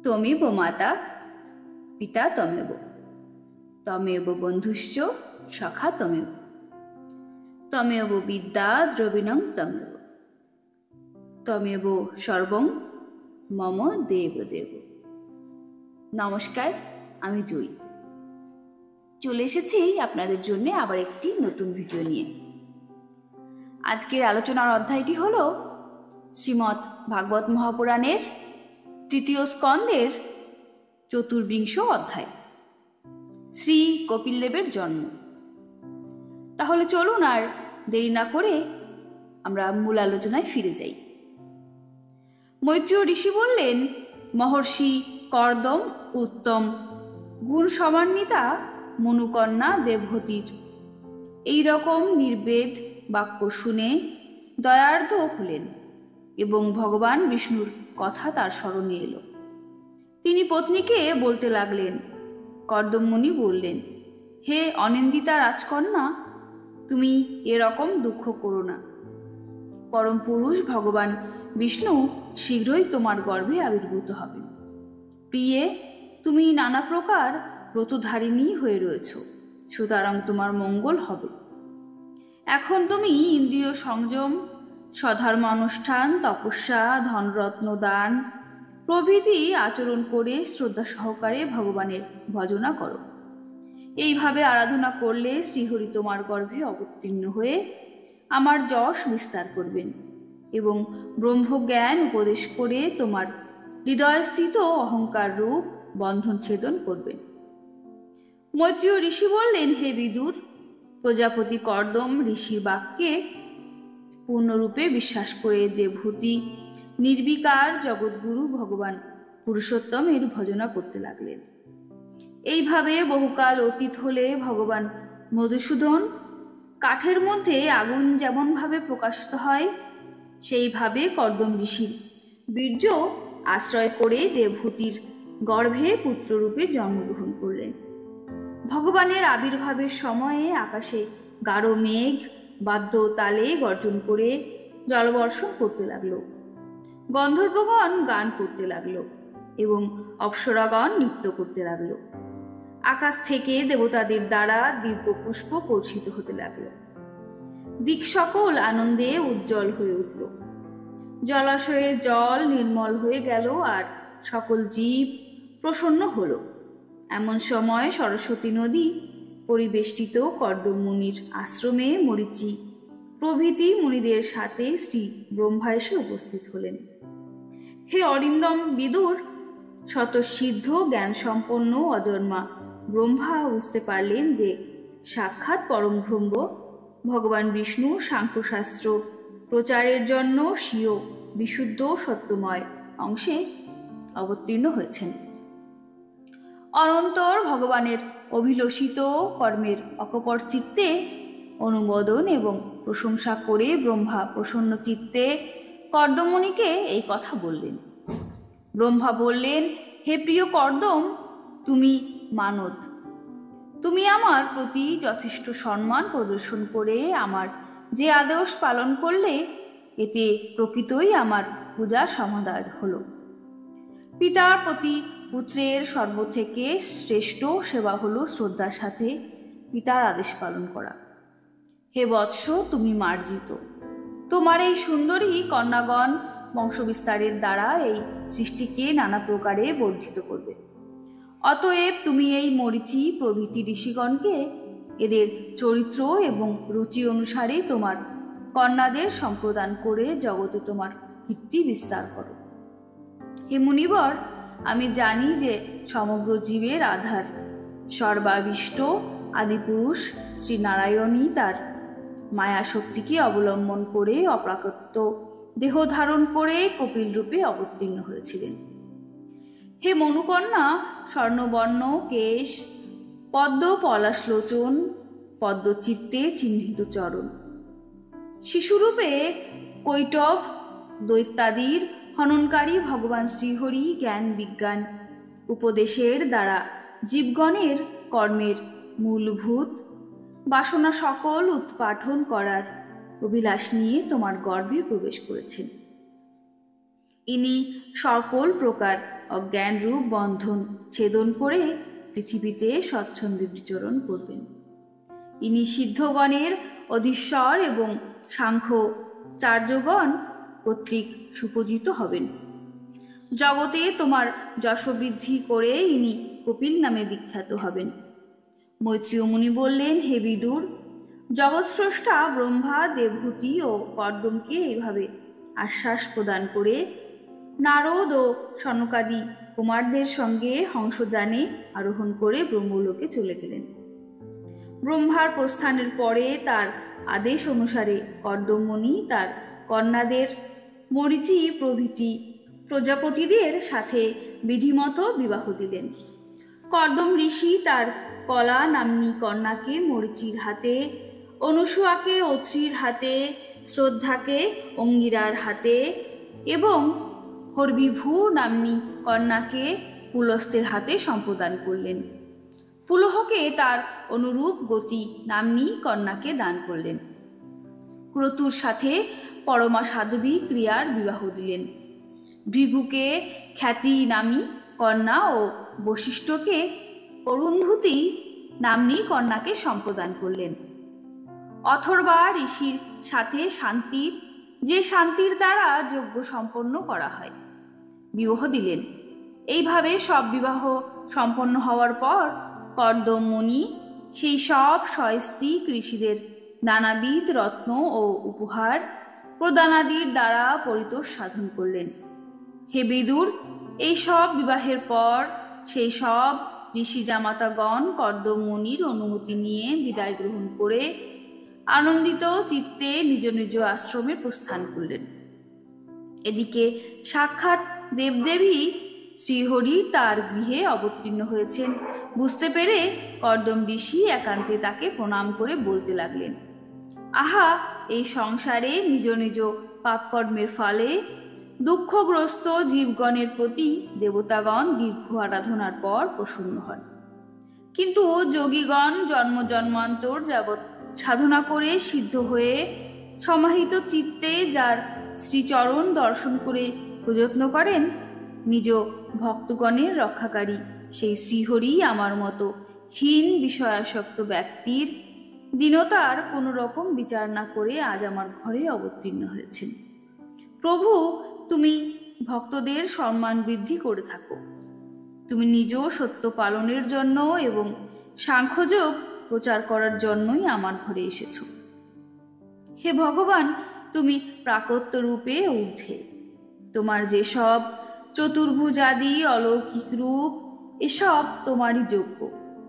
त्वमेव माता पिता त्वमेव त्वमेव बन्धुश्च सखा त्वमेव त्वमेव विद्या द्रविणं त्वमेव त्वमेव सर्वं मम देव देव। নমস্কার, আমি জুই চলে এসেছি আপনাদের জন্য আবার একটি নতুন ভিডিও নিয়ে। আজকের আলোচনার অধ্যায়টি হল শ্রীমদ্ ভাগবত মহাপুরাণের তৃতীয় স্কন্ধের চতুর্বিংশ অধ্যায়, শ্রী কপিলদেবের জন্ম। তাহলে চলুন আর দেরি না করে আমরা মূল আলোচনায় ফিরে যাই। মৈত্রেয় ঋষি বললেন, মহর্ষি কর্দম উত্তম গুণ সমন্বিতা মনুকন্যা দেবহতীর এই রকম নির্বেদ বাক্য শুনে দয়ার্দ্র হলেন এবং ভগবান বিষ্ণুর কথা তার স্মরণে এলো। তিনি পত্নীকে বলতে লাগলেন। কর্দম মুনি বললেন, হে অনিন্দিতা রাজকন্যা, তুমি এরকম দুঃখ করো না। পরম পুরুষ ভগবান বিষ্ণু শীঘ্রই তোমার গর্ভে আবির্ভূত হবেন। প্রিয়ে, তুমি নানা প্রকার ব্রতধারিণী হয়ে রয়েছ, সুতরাং তোমার মঙ্গল হবে। এখন তুমি ইন্দ্রিয় সংযম, স্বধর্ম অনুষ্ঠান, তপস্যা, ধনরত্ন দান প্রভৃতি আচরণ করে শ্রদ্ধা সহকারে ভগবানের ভজনা করো। এইভাবে আরাধনা করলে শ্রীহরি তোমার গর্ভে অবতীর্ণ হয়ে আমার যশ বিস্তার করবেন এবং ব্রহ্মজ্ঞান উপদেশ করে তোমার হৃদয়স্থিত অহংকার রূপ বন্ধন ছেদন করবেন। মৈত্রেয় ঋষি বললেন, হে বিদুর, প্রজাপতি কর্দম ঋষির বাক্যে পূর্ণরূপে বিশ্বাস করে দেবহূতি নির্বিকার জগৎগুরু ভগবান পুরুষোত্তমের ভজনা করতে লাগলেন। এইভাবে বহুকাল অতীত হলে ভগবান মধুসূদন কাঠের মধ্যে আগুন যেমনভাবে প্রকাশিত হয়, সেইভাবে কর্দম ঋষির বীর্য আশ্রয় করে দেবহূতির গর্ভে পুত্ররূপে জন্মগ্রহণ করলেন। ভগবানের আবির্ভাবের সময়ে আকাশে গাঢ় মেঘ বাদ্য তালে গর্জন করে জলবর্ষণ করতে লাগলো, গন্ধর্বগণ গান করতে লাগলো এবং অপ্সরাগণ নৃত্য করতে লাগলো। আকাশ থেকে দেবতাদের দ্বারা দিব্য পুষ্প বর্ষিত হতে লাগলো। দিক সকল আনন্দে উজ্জ্বল হয়ে উঠল। জলাশয়ের জল নির্মল হয়ে গেল আর সকল জীব প্রসন্ন হল। এমন সময় সরস্বতী নদী পরিবেষ্টিত কর্দম মুনির আশ্রমে মরীচি প্রভৃতি মুনিদের সাথে শ্রী ব্রহ্মা এসে উপস্থিত হলেন। হে অরিন্দম বিদুর, স্বতঃসিদ্ধ জ্ঞান সম্পন্ন অজন্মা ব্রহ্মা বুঝতে পারলেন যে সাক্ষাৎ পরম ব্রহ্ম ভগবান বিষ্ণু সাংখ্যশাস্ত্র প্রচারের জন্য স্বীয় বিশুদ্ধ সত্যময় অংশে অবতীর্ণ হয়েছেন। অনন্তর ভগবানের অভিলষিত কর্মের অকপট চিত্তে অনুমোদন এবং প্রশংসা করে ব্রহ্মা প্রসন্ন চিত্তে কর্দমুনিকে এই কথা বললেন। ব্রহ্মা বললেন, হে প্রিয় কর্দম, তুমি মানদ। তুমি আমার প্রতি যথেষ্ট সম্মান প্রদর্শন করে আমার যে আদেশ পালন করলে, এতে প্রকৃতই আমার পূজার সমাদান হল। পিতার প্রতি পুত্রের সর্ব থেকে শ্রেষ্ঠ সেবা হল শ্রদ্ধার সাথে পিতার আদেশ পালন করা। হে বৎস, তুমি মার্জিত। তোমার এই সুন্দরী কন্যাগণ বংশবিস্তারের দ্বারা এই সৃষ্টিকে নানা প্রকারে বর্ধিত করবে। অতএব তুমি এই মরীচি প্রভৃতি ঋষিগণকে এদের চরিত্র এবং রুচি অনুসারে তোমার কন্যাদের সম্প্রদান করে জগতে তোমার কীর্তি বিস্তার করো। হে মুনিবর, আমি জানি যে সমগ্র জীবের আধার সর্বাবিষ্ট আদিপুরুষ শ্রীনারায়ণই তার মায়া শক্তিকে অবলম্বন করে অপ্রাকৃত দেহ ধারণ করে কপিল রূপে অবতীর্ণ হয়েছিলেন। হে মনুকন্যা, স্বর্ণবর্ণ কেশ, পদ্ম পলাশলোচন, পদ্মচিত্তে চিহ্নিত চরণ, শিশুরূপে কৈটব দৈত্যাদির হননকারী ভগবান শ্রীহরি জ্ঞান বিজ্ঞান উপদেশের দ্বারা জীবগণের কর্মের মূলভূত বাসনা সকল উৎপাটন করার অভিলাষ নিয়ে তোমার গর্ভে প্রবেশ করেছেন। ইনি সকল প্রকার অজ্ঞান রূপ বন্ধন ছেদন করে পৃথিবীতে স্বচ্ছন্দে বিচরণ করবেন। ইনি সিদ্ধগণের অধীশ্বর এবং সাংখ্যাচার্যগণ কর্তৃক সুপূজিত হবেন। জগতে তোমার যশবৃদ্ধি করে ইনি কপিল নামে বিখ্যাত হবেন। মৈত্রেয় মুনি বললেন, হে বিদুর, জগৎস্রষ্টা ব্রহ্মা, দেবহূতি ও কর্দমকে এইভাবে আশ্বাস প্রদান করে নারদ ও সনকাদি কুমারদের সঙ্গে হংসযানে আরোহণ করে ব্রহ্মলোকে চলে গেলেন। ব্রহ্মার প্রস্থানের পরে তার আদেশ অনুসারে কর্দম মুনি তার কন্যাদের মরীচি প্রভৃতি প্রজাপতিদের সাথে বিধিমত বিবাহ দিলেন। কর্দম ঋষি তার কলা নাম্নী কন্যাকে মরীচির হাতে, অনুসূয়াকে অত্রির হাতে, শ্রদ্ধাকে অঙ্গিরার হাতে এবং হরবিভূ নাম্নী কন্যাকে পুলস্তের হাতে সম্প্রদান করলেন। পুলহকে তার অনুরূপ গতি নাম্নী কন্যাকে দান করলেন। ক্রতুর সাথে পরমা সাধ্বী ক্রিয়ার বিবাহ দিলেন। ভৃগুকে খ্যাতি নামী কন্যা ও বশিষ্ঠকে অরুন্ধতী নাম্নী কন্যাকে সম্প্রদান করলেন। অথর্বা ঋষির সাথে শান্তির, যে শান্তির দ্বারা যজ্ঞ সম্পন্ন করা হয়, বিবাহ দিলেন। এইভাবে সব বিবাহ সম্পন্ন হওয়ার পর কর্দম মুনি সেই সব সস্ত্রী ঋষিদের নানাবিধ রত্ন ও উপহার প্রদানাদির দ্বারা পরিতোষ সাধন করলেন। হে বিদুর, এই সব বিবাহের পর সেই সব ঋষি জামাতাগণ কর্দম মুনির অনুমতি নিয়ে বিদায় গ্রহণ করে আনন্দিত চিত্তে নিজ নিজ আশ্রমে প্রস্থান করলেন। এদিকে সাক্ষাৎ দেবদেবী শ্রীহরি তার গৃহে অবতীর্ণ হয়েছেন বুঝতে পেরে কর্দম ঋষি একান্তে তাকে প্রণাম করে বলতে লাগলেন, আহা, এই সংসারে নিজ নিজ পাপকর্মের ফলে দুঃখগ্রস্ত জীবগণের প্রতি দেবতাগণ দীর্ঘ আরাধনার পর প্রসন্ন হন, কিন্তু যোগীগণ জন্ম জন্মান্তর যাবৎ সাধনা করে সিদ্ধ হয়ে সমাহিত চিত্তে যার শ্রীচরণ দর্শন করে প্রযত্ন করেন, নিজ ভক্তগণের রক্ষাকারী সেই শ্রীহরি আমার মতো হীন বিষয়াসক্ত ব্যক্তির দীনতার কোনো রকম বিচার না করে আজ আমার ঘরে অবতীর্ণ হয়েছেন। প্রভু, তুমি ভক্তদের সম্মান বৃদ্ধি করে থাকো। তুমি নিজ সত্য পালনের জন্য এবং সাংখ্যযোগ প্রচার করার জন্যই আমার ঘরে এসেছ। হে ভগবান, তুমি প্রাকত্য রূপে ঊর্ধ্বে। তোমার যেসব চতুর্ভুজাদি অলৌকিক রূপ, এসব তোমারই যোগ্য,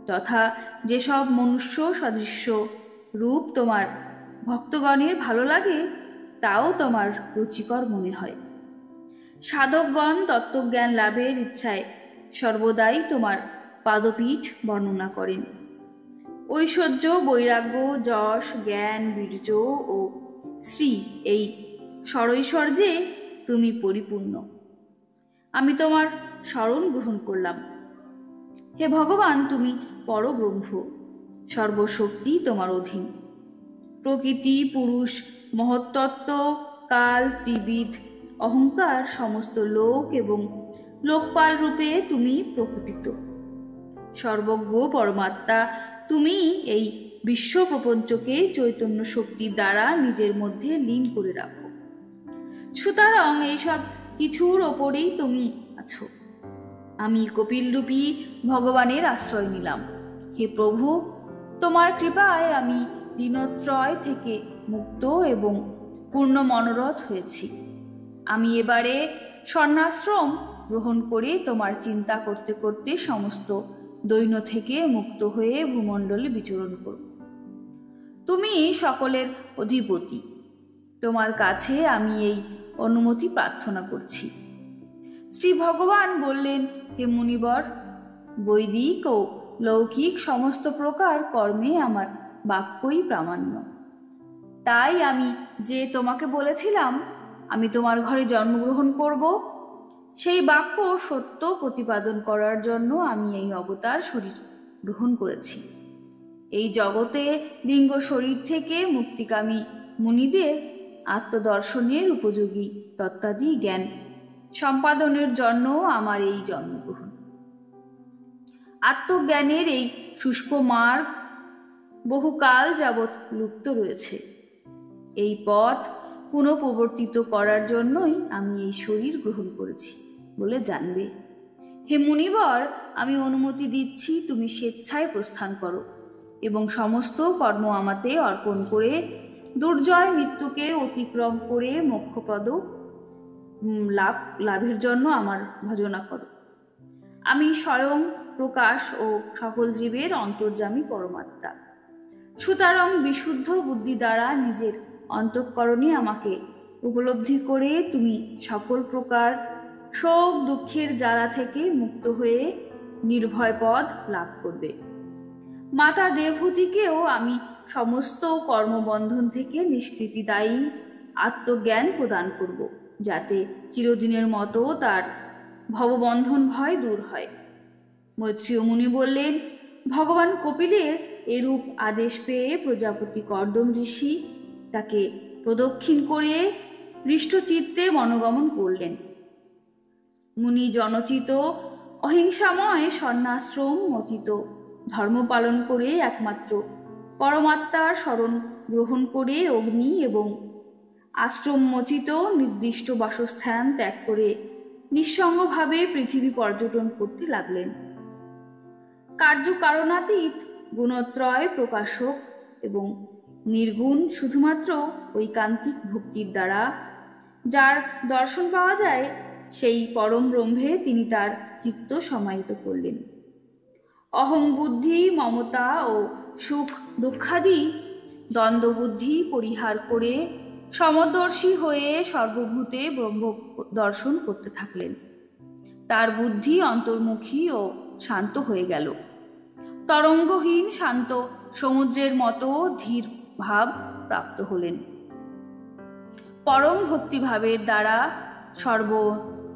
তথা যেসব মনুষ্য সদৃশ্য রূপ তোমার ভক্তগণের ভালো লাগে, তাও তোমার রুচিকর মনে হয়। সাধকগণ তত্ত্বজ্ঞান লাভের ইচ্ছায় সর্বদাই তোমার পাদপীঠ বর্ণনা করেন। ঐশ্বর্য, বৈরাগ্য, যশ, জ্ঞান, বীর্য ও শ্রী, এই ষড়ৈশ্বর্যে তুমি পরিপূর্ণ। আমি তোমার শরণ গ্রহণ করলাম। হে ভগবান, তুমি পরব্রহ্ম, সর্বশক্তি তোমার অধীন। প্রকৃতি, পুরুষ, মহত্তত্ত্ব, কাল, ত্রিবিধ, অহংকার, সমস্ত লোক এবং লোকপাল রূপে তুমি প্রকটিত। সর্বজ্ঞ পরমাত্মা তুমি এই বিশ্ব প্রপঞ্চকে চৈতন্য শক্তির দ্বারা নিজের মধ্যে লীন করে রাখো। সুতরাং এইসব কিছুর ওপরেই তুমি আছো। আমি কপিলরূপী ভগবানের আশ্রয় নিলাম। হে প্রভু, তোমার কৃপায় আমি ঋণত্রয় থেকে মুক্ত এবং পূর্ণ মনোরথ হয়েছি। আমি এবারে সন্ন্যাশ্রম গ্রহণ করে তোমার চিন্তা করতে করতে সমস্ত দৈন্য থেকে মুক্ত হয়ে ভূমণ্ডলে বিচরণ করব। তুমি সকলের অধিপতি, তোমার কাছে আমি এই অনুমতি প্রার্থনা করছি। শ্রী ভগবান বললেন, হে মুনিবর, বৈদিক ও লৌকিক সমস্ত প্রকার কর্মে আমার বাক্যই প্রামাণ্য। তাই আমি যে তোমাকে বলেছিলাম আমি তোমার ঘরে জন্মগ্রহণ করব, সেই বাক্য সত্য প্রতিপাদন করার জন্য আমি এই অবতার শরীর গ্রহণ করেছি। এই জগতে লিঙ্গ শরীর থেকে মুক্তিকামী মুনিদের আত্মদর্শনের উপযোগী তত্ত্বাদি জ্ঞান সম্পাদনের জন্য আমার এই জন্মগ্রহণ। আত্মজ্ঞানের এই শুষ্ক মার্গ বহুকাল যাবৎ লুপ্ত রয়েছে। এই পথ পুনঃপ্রবর্তিত করার জন্যই আমি এই শরীর গ্রহণ করেছি বলে জানবে। হে মুনিবর, আমি অনুমতি দিচ্ছি, তুমি স্বেচ্ছায় প্রস্থান করো এবং সমস্ত কর্ম আমাতে অর্পণ করে দুর্জয় মৃত্যুকে অতিক্রম করে মোক্ষপদ লাভের জন্য আমার ভজনা করো। আমি স্বয়ং প্রকাশ ও সকল জীবের অন্তর্যামী পরমাত্মা। সুতরাং বিশুদ্ধ বুদ্ধি দ্বারা নিজের অন্তঃকরণে আমাকে উপলব্ধি করে তুমি সকল প্রকার শোক দুঃখের জ্বালা থেকে মুক্ত হয়ে নির্ভয় পদ লাভ করবে। মাতা দেবহূতিকেও আমি সমস্ত কর্মবন্ধন থেকে নিষ্কৃতিদায়ী আত্মজ্ঞান প্রদান করব, যাতে চিরদিনের মতো তার ভববন্ধন ভয় দূর হয়। মৈত্রেয় মুনি বললেন, ভগবান কপিলের এরূপ আদেশ পেয়ে প্রজাপতি কর্দম ঋষি তাকে প্রদক্ষিণ করে হৃষ্টচিত্তে বনগমন করলেন। মুনি জনচিত অহিংসাময় সন্ন্যাশ্রম মচিত ধর্ম পালন করে একমাত্র পরমাত্মার শরণ গ্রহণ করে অগ্নি এবং আশ্রম মচিত নির্দিষ্ট বাসস্থান ত্যাগ করে নিঃসঙ্গভাবে পৃথিবী পর্যটন করতে লাগলেন। কার্যকারণাতীত গুণত্রয় প্রকাশক এবং নির্গুণ শুধুমাত্র ঐকান্তিক ভক্তির দ্বারা যার দর্শন পাওয়া যায়, সেই পরম ব্রহ্মে তিনি তার চিত্ত সমাহিত করলেন। অহং বুদ্ধি, মমতা ও সুখ দুঃখাদি দ্বন্দ্ববুদ্ধি পরিহার করে সমদর্শী হয়ে সর্বভূতে ব্রহ্ম দর্শন করতে থাকলেন। তার বুদ্ধি অন্তর্মুখী ও শান্ত হয়ে গেল। তরঙ্গহীন শান্ত সমুদ্রের মতো ধীর ভাব প্রাপ্ত হলেন। পরম ভক্তিভাবের দ্বারা সর্ব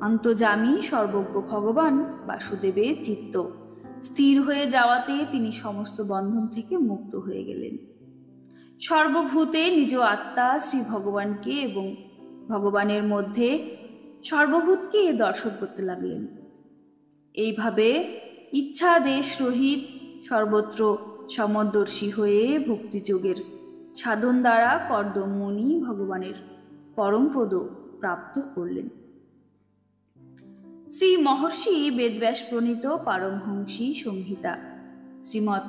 অন্তর্যামী সর্বজ্ঞ ভগবান বাসুদেবের চিত্ত স্থির হয়ে যাওয়াতে তিনি সমস্ত বন্ধন থেকে মুক্ত হয়ে গেলেন। সর্বভূতে নিজ আত্মা শ্রী ভগবানকে এবং ভগবানের মধ্যে সর্বভূতকে দর্শন করতে লাগলেন। এইভাবে ইচ্ছাদেশ রহিত সর্বত্র সমদর্শী হয়ে ভক্তিযোগের সাধন দ্বারা কর্দম মুনি ভগবানের পরমপদ প্রাপ্ত করলেন। শ্রী মহর্ষি বেদব্যাস প্রণীত পারমহংসী সংহিতা শ্রীমৎ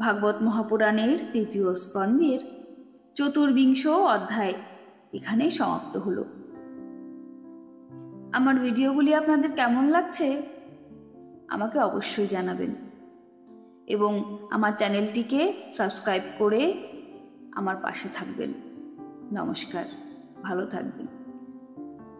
ভাগবত মহাপুরাণের ৩য় স্কন্ধের ৪বিংশ অধ্যায় এখানে সমাপ্ত হলো। আমার ভিডিওগুলি আপনাদের কেমন লাগছে আমাকে অবশ্যই জানাবেন এবং আমার চ্যানেলটিকে সাবস্ক্রাইব করে আমার পাশে থাকবেন। নমস্কার, ভালো থাকবেন।